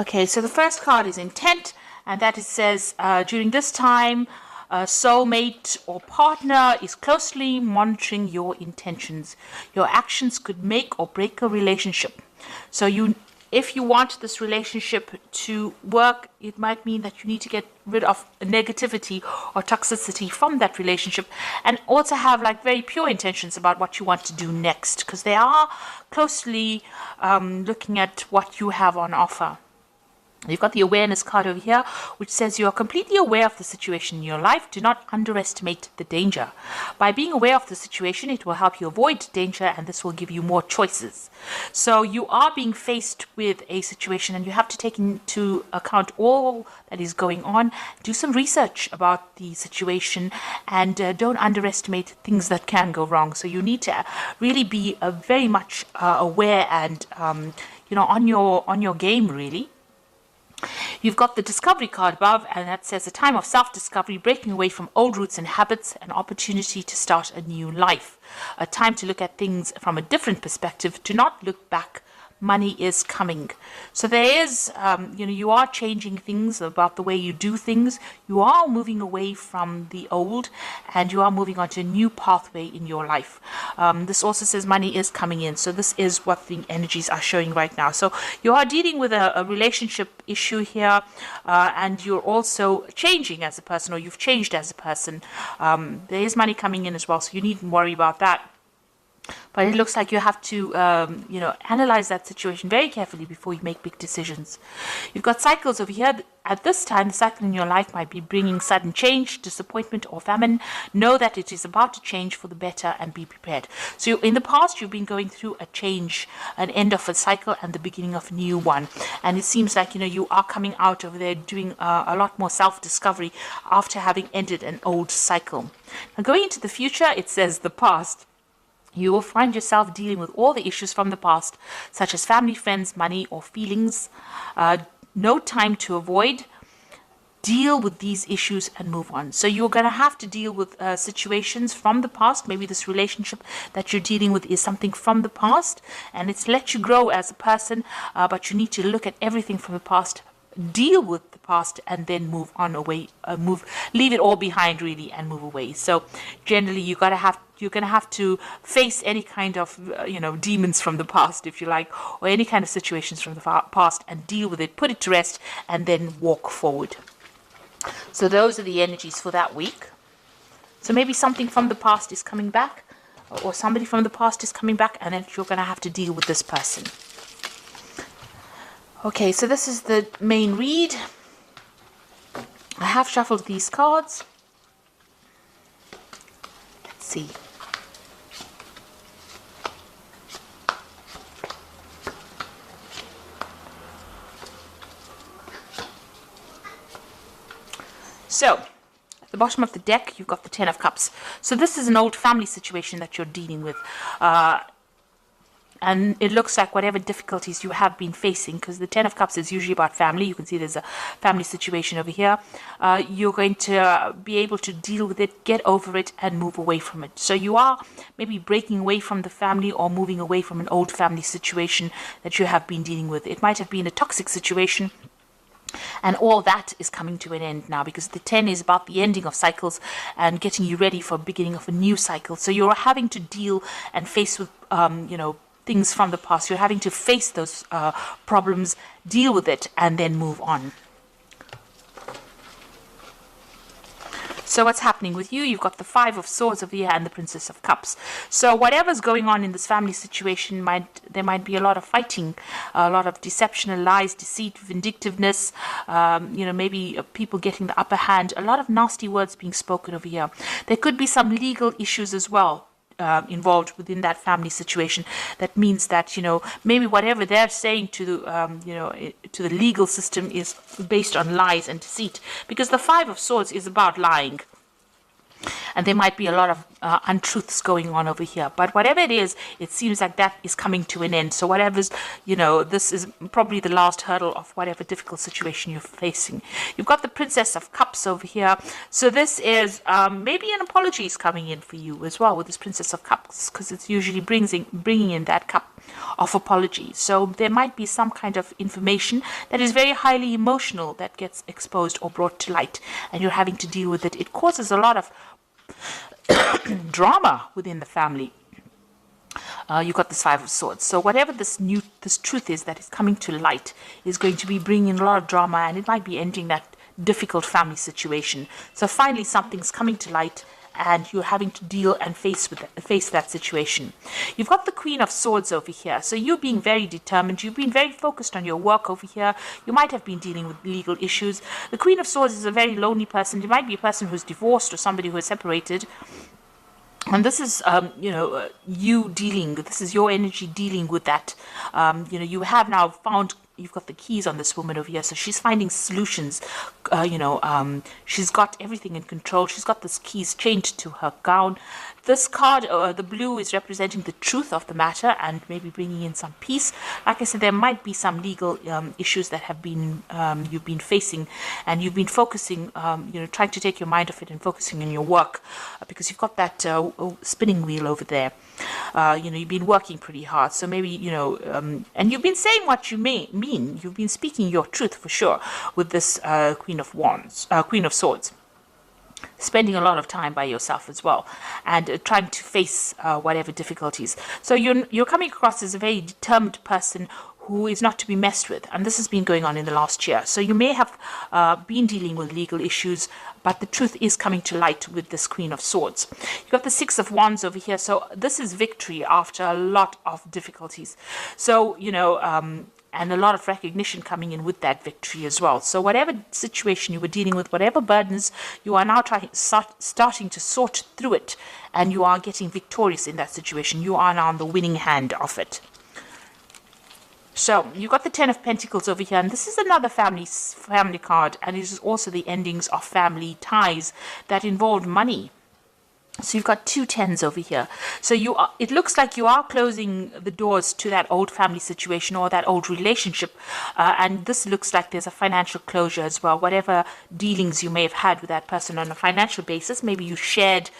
Okay, so the first card is intent, and that it says during this time, a soulmate or partner is closely monitoring your intentions. Your actions could make or break a relationship. So if you want this relationship to work, it might mean that you need to get rid of negativity or toxicity from that relationship, and also have like very pure intentions about what you want to do next, because they are closely looking at what you have on offer. You've got the awareness card over here, which says you are completely aware of the situation in your life. Do not underestimate the danger. By being aware of the situation, it will help you avoid danger, and this will give you more choices. So you are being faced with a situation, and you have to take into account all that is going on. Do some research about the situation, and don't underestimate things that can go wrong. So you need to really be very much aware and on your game, really. You've got the discovery card above, and that says a time of self-discovery, breaking away from old roots and habits, an opportunity to start a new life. A time to look at things from a different perspective, to not look back. Money is coming. So there is, you are changing things about the way you do things. You are moving away from the old, and you are moving on to a new pathway in your life. This also says money is coming in. So this is what the energies are showing right now. So you are dealing with a relationship issue here, and you're also changing as a person, or you've changed as a person. There is money coming in as well, so you needn't worry about that. But it looks like you have to, analyze that situation very carefully before you make big decisions. You've got cycles over here. At this time, the cycle in your life might be bringing sudden change, disappointment, or famine. Know that it is about to change for the better, and be prepared. So in the past, you've been going through a change, an end of a cycle and the beginning of a new one. And it seems like, you are coming out over there doing a lot more self-discovery after having ended an old cycle. Now, going into the future, it says the past. You will find yourself dealing with all the issues from the past, such as family, friends, money, or feelings. No time to avoid. Deal with these issues and move on. So you're going to have to deal with situations from the past. Maybe this relationship that you're dealing with is something from the past, and it's let you grow as a person, but you need to look at everything from the past, deal with the past, and then move on away, leave it all behind really, and move away. So generally you're going to have to face any kind of demons from the past, if you like, or any kind of situations from the past, and deal with it, put it to rest, and then walk forward. So those are the energies for that week. So maybe something from the past is coming back, or somebody from the past is coming back, and then you're going to have to deal with this person. Okay, so this is the main read. I have shuffled these cards. Let's see. So, at the bottom of the deck, you've got the Ten of Cups. So this is an old family situation that you're dealing with. And it looks like whatever difficulties you have been facing, because the Ten of Cups is usually about family. You can see there's a family situation over here. You're going to be able to deal with it, get over it, and move away from it. So you are maybe breaking away from the family, or moving away from an old family situation that you have been dealing with. It might have been a toxic situation, and all that is coming to an end now, because the 10 is about the ending of cycles and getting you ready for beginning of a new cycle. So you're having to deal and face with, things from the past. You're having to face those problems, deal with it, and then move on. So what's happening with you? You've got the Five of Swords over here and the Princess of Cups. So whatever's going on in this family situation, there might be a lot of fighting, a lot of deception, lies, deceit, vindictiveness, maybe people getting the upper hand, a lot of nasty words being spoken over here. There could be some legal issues as well involved within that family situation. That means that, maybe whatever they're saying to the legal system is based on lies and deceit, because the Five of Swords is about lying. And there might be a lot of untruths going on over here. But whatever it is, it seems like that is coming to an end. So whatever's, this is probably the last hurdle of whatever difficult situation you're facing. You've got the Princess of Cups over here. So this is maybe an apology is coming in for you as well with this Princess of Cups, because it's usually bringing in that cup of apology. So there might be some kind of information that is very highly emotional that gets exposed or brought to light, and you're having to deal with it. It causes a lot of drama within the family. You've got this Five of Swords. So whatever this truth is that is coming to light is going to be bringing a lot of drama, and it might be ending that difficult family situation. So finally something's coming to light, and you're having to deal and face that situation. You've got the Queen of Swords over here. So you're being very determined. You've been very focused on your work over here. You might have been dealing with legal issues. The Queen of Swords is a very lonely person. You might be a person who's divorced or somebody who is separated. And this is, this is your energy dealing with that. You have now found, you've got the keys on this woman over here. So she's finding solutions. She's got everything in control. She's got this keys chained to her gown. This card, the blue, is representing the truth of the matter and maybe bringing in some peace. Like I said, there might be some legal issues that have been you've been facing, and you've been focusing, trying to take your mind off it and focusing on your work, because you've got that spinning wheel over there. You've been working pretty hard, so maybe and you've been saying what you mean. You've been speaking your truth for sure with this Queen of Swords. Spending a lot of time by yourself as well, and trying to face whatever difficulties. So you're coming across as a very determined person who is not to be messed with, and this has been going on in the last year. So you may have been dealing with legal issues, but the truth is coming to light with this Queen of Swords. You've got the Six of Wands over here. So this is victory after a lot of difficulties. So and a lot of recognition coming in with that victory as well. So whatever situation you were dealing with, whatever burdens, you are now starting to sort through it, and you are getting victorious in that situation. You are now on the winning hand of it. So you've got the Ten of Pentacles over here, and this is another family card, and it is also the endings of family ties that involve money. So you've got two tens over here. So it looks like you are closing the doors to that old family situation or that old relationship. And this looks like there's a financial closure as well. Whatever dealings you may have had with that person on a financial basis, maybe you shared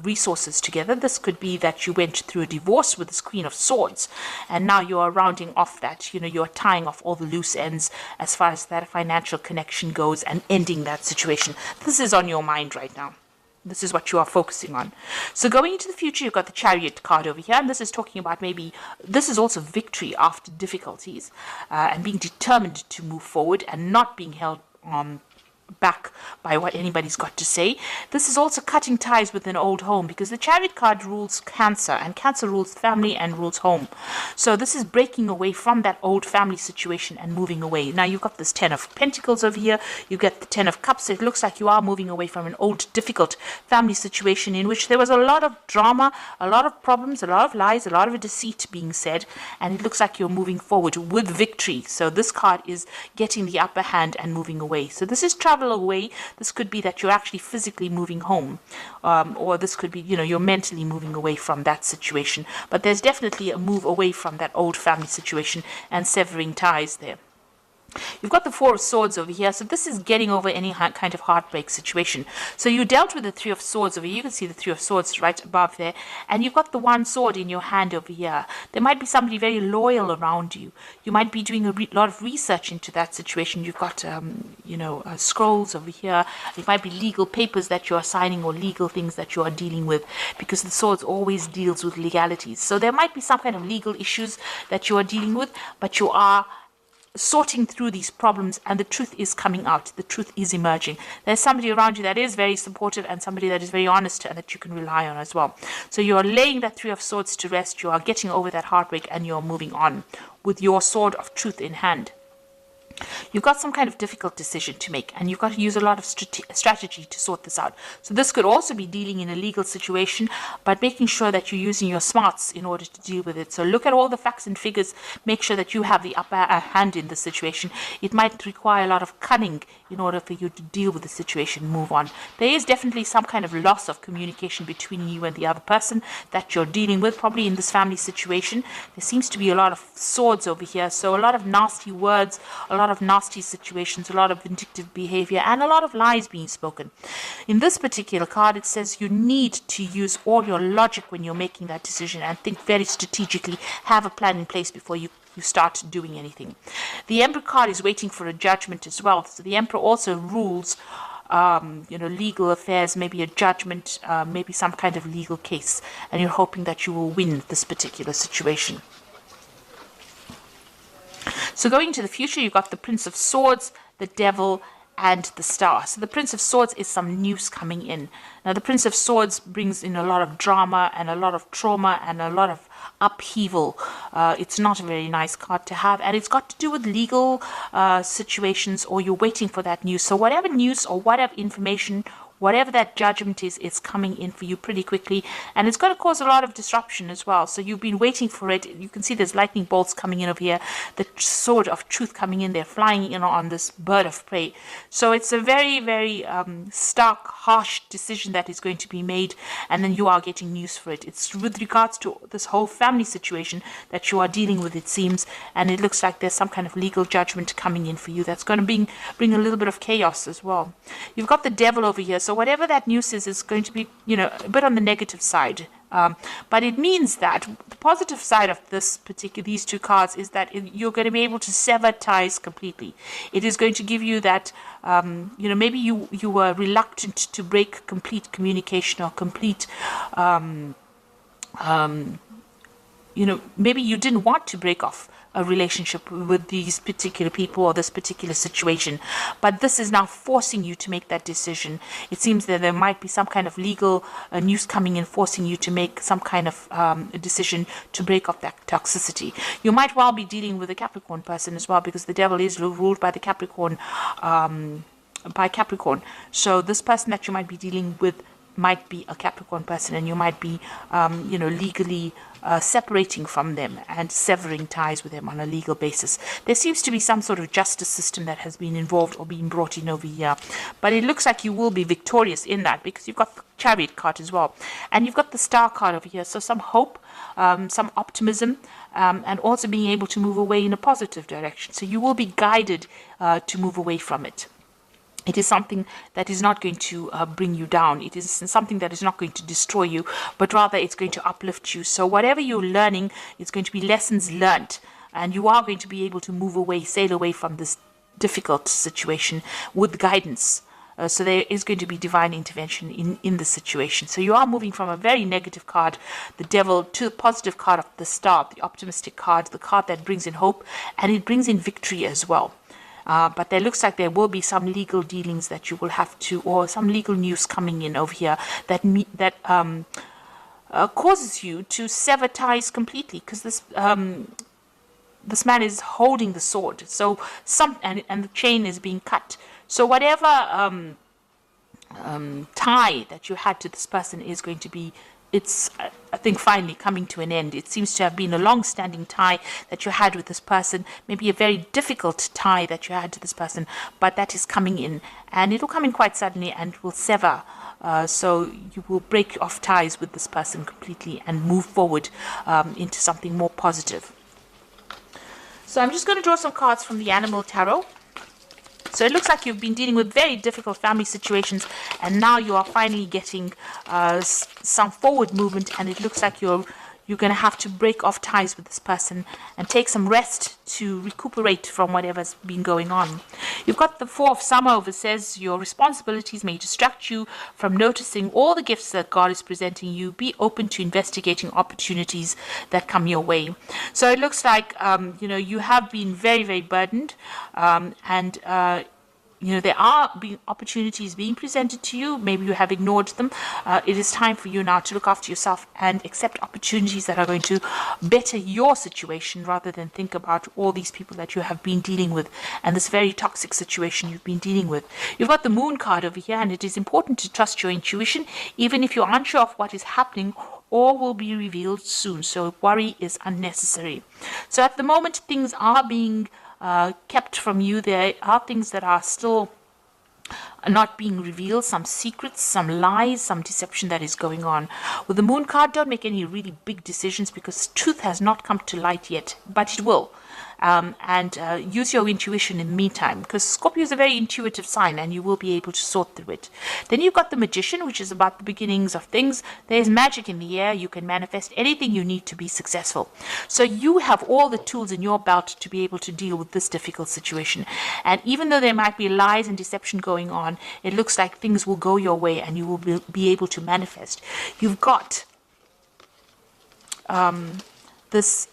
resources together. This could be that you went through a divorce with this Queen of Swords, and now you are rounding off that, you're tying off all the loose ends as far as that financial connection goes and ending that situation. This is on your mind right now. This is what you are focusing on. So going into the future, you've got the Chariot card over here, and this is talking about maybe this is also victory after difficulties, and being determined to move forward and not being held back by what anybody's got to say. This is also cutting ties with an old home, because the Chariot card rules Cancer, and Cancer rules family and rules home. So this is breaking away from that old family situation and moving away. Now you've got this Ten of Pentacles over here. You get the Ten of Cups. It looks like you are moving away from an old difficult family situation in which there was a lot of drama, a lot of problems, a lot of lies, a lot of deceit being said, and it looks like you're moving forward with victory. So this card is getting the upper hand and moving away. So this is travel away. This could be that you're actually physically moving home, or this could be you're mentally moving away from that situation, but there's definitely a move away from that old family situation and severing ties there. You've got the Four of Swords over here. So this is getting over any kind of heartbreak situation. So you dealt with the Three of Swords over here. You can see the Three of Swords right above there. And you've got the one sword in your hand over here. There might be somebody very loyal around you. You might be doing a lot of research into that situation. You've got, scrolls over here. It might be legal papers that you are signing or legal things that you are dealing with, because the swords always deals with legalities. So there might be some kind of legal issues that you are dealing with, but you are sorting through these problems, and the truth is coming out. The truth is emerging. There's somebody around you that is very supportive, and somebody that is very honest and that you can rely on as well. So you are laying that Three of Swords to rest. You are getting over that heartbreak, and you're moving on with your sword of truth in hand. You've got some kind of difficult decision to make, and you've got to use a lot of strategy to sort this out. So this could also be dealing in a legal situation, but making sure that you're using your smarts in order to deal with it. So look at all the facts and figures, make sure that you have the upper hand in the situation. It might require a lot of cunning in order for you to deal with the situation, move on. There is definitely some kind of loss of communication between you and the other person that you're dealing with, probably in this family situation. There seems to be a lot of swords over here, so a lot of nasty words, a lot of nasty situations, a lot of vindictive behavior, and a lot of lies being spoken. In this particular card, it says you need to use all your logic when you're making that decision and think very strategically, have a plan in place before you start doing anything. The Emperor card is waiting for a judgment as well. So the Emperor also rules legal affairs, maybe a judgment, maybe some kind of legal case, and you're hoping that you will win this particular situation. So going into the future, you've got the Prince of Swords, the Devil, and the Star. So the Prince of Swords is some news coming in. Now the Prince of Swords brings in a lot of drama and a lot of trauma and a lot of upheaval. It's not a very nice card to have, and it's got to do with legal situations, or you're waiting for that news. So whatever news or whatever information, whatever that judgment is, it's coming in for you pretty quickly, and it's going to cause a lot of disruption as well. So you've been waiting for it. You can see there's lightning bolts coming in over here, the sword of truth coming in there, flying in on this bird of prey. So it's a very, very stark, harsh decision that is going to be made, and then you are getting news for it. It's with regards to this whole family situation that you are dealing with, it seems, and it looks like there's some kind of legal judgment coming in for you that's going to bring a little bit of chaos as well. You've got the Devil over here. So whatever that news is going to be, a bit on the negative side. But it means that the positive side of these two cards is that you're going to be able to sever ties completely. It is going to give you that, maybe you were reluctant to break complete communication or complete, maybe you didn't want to break off a relationship with these particular people or this particular situation, but this is now forcing you to make that decision. It seems that there might be some kind of legal news coming in, forcing you to make some kind of decision to break off that toxicity. You might well be dealing with a Capricorn person as well, because the Devil is ruled by the Capricorn, so this person that you might be dealing with might be a Capricorn person, and you might be legally separating from them and severing ties with them on a legal basis. There seems to be some sort of justice system that has been involved or being brought in over here, but it looks like you will be victorious in that, because you've got the Chariot card as well, and you've got the Star card over here. So some hope, some optimism, and also being able to move away in a positive direction. So you will be guided to move away from it. It is something that is not going to bring you down. It is something that is not going to destroy you, but rather it's going to uplift you. So whatever you're learning, it's going to be lessons learned, and you are going to be able to move away, sail away from this difficult situation with guidance. So there is going to be divine intervention in the situation. So you are moving from a very negative card, the Devil, to the positive card of the Star, the optimistic card, the card that brings in hope, and it brings in victory as well. But there looks like there will be some legal dealings that you will have to, or some legal news coming in over here that causes you to sever ties completely, because this man is holding the sword. So and the chain is being cut. So whatever tie that you had to this person is going to be, it's, I think, finally coming to an end. It seems to have been a long-standing tie that you had with this person, maybe a very difficult tie that you had to this person, but that is coming in, and it will come in quite suddenly and will sever. So you will break off ties with this person completely and move forward into something more positive. So I'm just going to draw some cards from the Animal Tarot. So it looks like you've been dealing with very difficult family situations, and now you are finally getting some forward movement, and it looks like you're going to have to break off ties with this person and take some rest to recuperate from whatever's been going on. You've got the Four of Summer over, says your responsibilities may distract you from noticing all the gifts that God is presenting you. Be open to investigating opportunities that come your way. So it looks like you have been very, very burdened, and there are opportunities being presented to you. Maybe you have ignored them. It is time for you now to look after yourself and accept opportunities that are going to better your situation, rather than think about all these people that you have been dealing with and this very toxic situation you've been dealing with. You've got the Moon card over here, and it is important to trust your intuition, even if you're unsure of what is happening or will be revealed soon. So worry is unnecessary. So at the moment, things are being kept from you. There are things that are still not being revealed, some secrets, some lies, some deception that is going on. With the Moon card, don't make any really big decisions, because truth has not come to light yet, but it will. Use your intuition in the meantime, because Scorpio is a very intuitive sign, and you will be able to sort through it. Then you've got the Magician, which is about the beginnings of things. There's magic in the air. You can manifest anything you need to be successful. So you have all the tools in your belt to be able to deal with this difficult situation. And even though there might be lies and deception going on, it looks like things will go your way, and you will be able to manifest. You've got the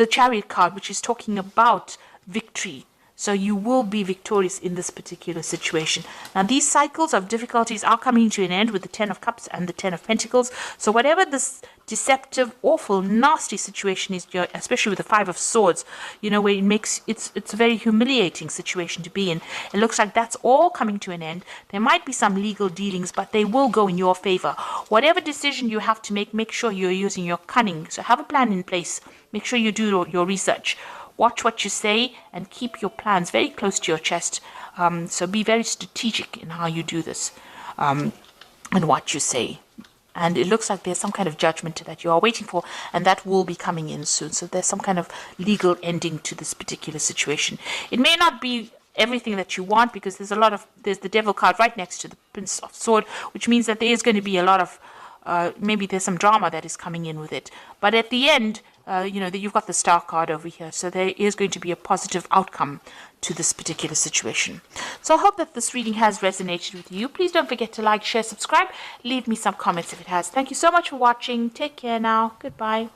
Chariot card, which is talking about victory. So you will be victorious in this particular situation. Now, these cycles of difficulties are coming to an end with the 10 of Cups and the 10 of Pentacles. So whatever this deceptive, awful, nasty situation is, especially with the 5 of Swords, where it's a very humiliating situation to be in. It looks like that's all coming to an end. There might be some legal dealings, but they will go in your favor. Whatever decision you have to make sure you're using your cunning. So have a plan in place. Make sure you do your research. Watch what you say and keep your plans very close to your chest. So be very strategic in how you do this and what you say. And it looks like there's some kind of judgment that you are waiting for, and that will be coming in soon. So there's some kind of legal ending to this particular situation. It may not be everything that you want, because there's the Devil card right next to the Prince of Sword, which means that there is going to be a lot of maybe there's some drama that is coming in with it. But at the end, you've got the Star card over here. So there is going to be a positive outcome to this particular situation. So I hope that this reading has resonated with you. Please don't forget to like, share, subscribe. Leave me some comments if it has. Thank you so much for watching. Take care now. Goodbye.